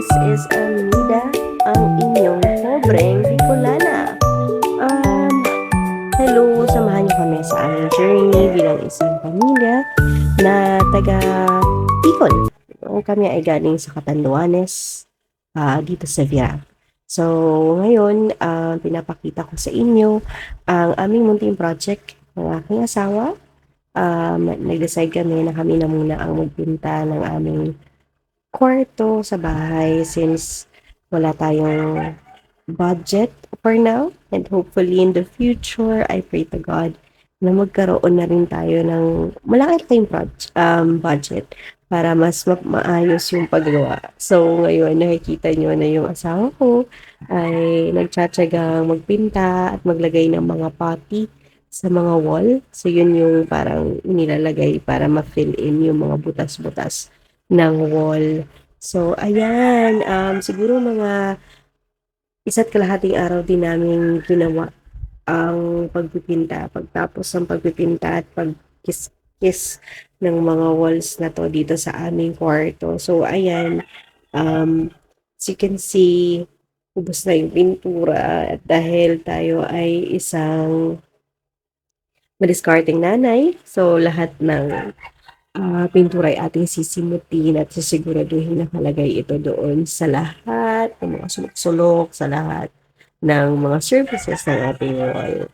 This is Amida, ang inyong pobreng Bicolana. Um, Hello, samahan niyo kami sa aming journey bilang isang pamilya na taga Bicol. Kami ay galing sa Catanduanes, dito sa Via. So, ngayon, pinapakita ko sa inyo ang aming munting project ng aking asawa. Nag-decide kami na kami na muna ang magpinta ng aming kwarto sa bahay since wala tayong budget for now, and hopefully in the future, I pray to God na magkaroon na rin tayo ng malaki tayong budget para mas maayos yung paggawa. So, ngayon, nakikita nyo na yung asawa ko ay nagtsatsagang magpinta at maglagay ng mga putty sa mga wall. So, yun yung parang inilalagay para ma-fill in yung mga butas-butas ng wall. So, ayan, siguro mga isa't kalahating araw din namin ginawa ang pagpipinta. Pagtapos ng pagpipinta at pagkis-kis ng mga walls na to dito sa aming kwarto. So, ayan, as you can see, ubos na yung pintura at dahil tayo ay isang madiscarding nanay, so lahat ng pintura ay ating sisimutin at sisiguraduhin na nakalagay ito doon sa lahat ng mga sulok-sulok, sa lahat ng mga surfaces ng ating wall.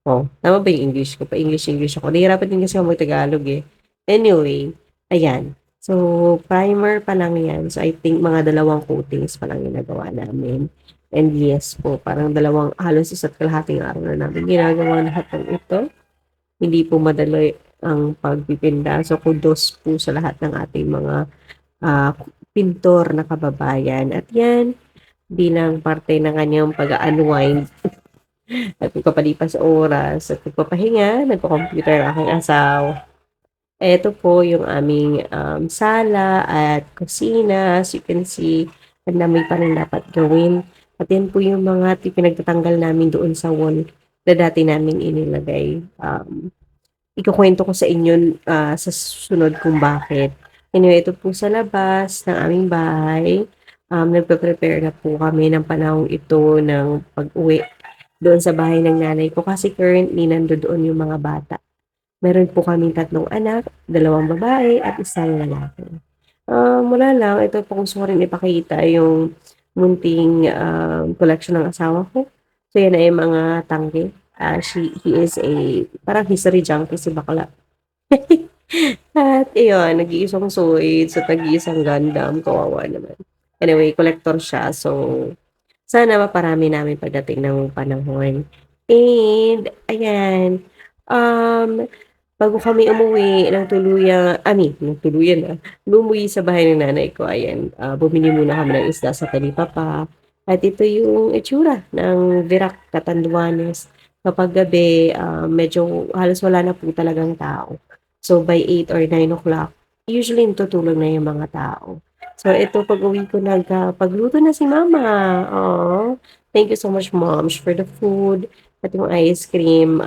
Oh, tama ba yung English ko? Pa-English ako. Nahihirapan din kasi ako mag-Tagalog eh. Anyway, ayan. So, primer pa lang yan. So, I think mga 2 coatings pa lang ginagawa namin. And yes po, parang halos isa't kalahating araw na namin ginagawa lahat ng ito. Hindi po madali ang pagpipinda. So, kudos po sa lahat ng ating mga pintor na kababayan. At yan, bilang parte ng kanyang pag-unwind at pagpapalipas oras at pagpapahinga, nagko-computer ang aking asawa. Ito po yung aming sala at kusina. As you can see, ang dami pa rin dapat gawin. At yan po yung mga pinagtatanggal namin doon sa wall na dati namin inilagay. Ikukwento ko sa inyo sa susunod kung bakit. Anyway, ito po sa labas ng aming bahay. Nagpe-prepare na po kami ng panahong ito ng pag-uwi doon sa bahay ng nanay ko kasi currently nandoon yung mga bata. Meron po kaming 3 anak, 2 babae at 1 lalaki. Wala lang, ito po gusto ko rin ipakita yung munting collection ng asawa ko. So, yan ay mga tangke. He is parang history junkie si bakla. At ayun, nag-iisang Zoid sa tag-iisang Gundam, kawawa naman. Anyway, collector siya. So, sana maparami namin pagdating ng panahon. And, ayan, bago kami umuwi ng tuluyan, umuwi sa bahay ng nanay ko, ayan, bumili muna kami ng isda sa Talipapa. At ito yung itsura ng Virac Catanduanes. Kapag gabi, medyo halos wala na po talagang tao. So, by 8 or 9 o'clock, usually natutulog na yung mga tao. So, ito pag-uwi ko pagluto na si mama. Oh, thank you so much, moms, for the food. At yung ice cream,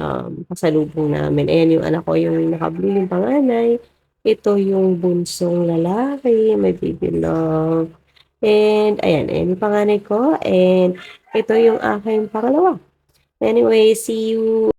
pasalubong namin. Ayan yung anak ko, yung naka-blue yung panganay. Ito yung bunsong lalaki, my baby love. And ayan yung panganay ko. And ito yung aking pangalawa. Anyway, see you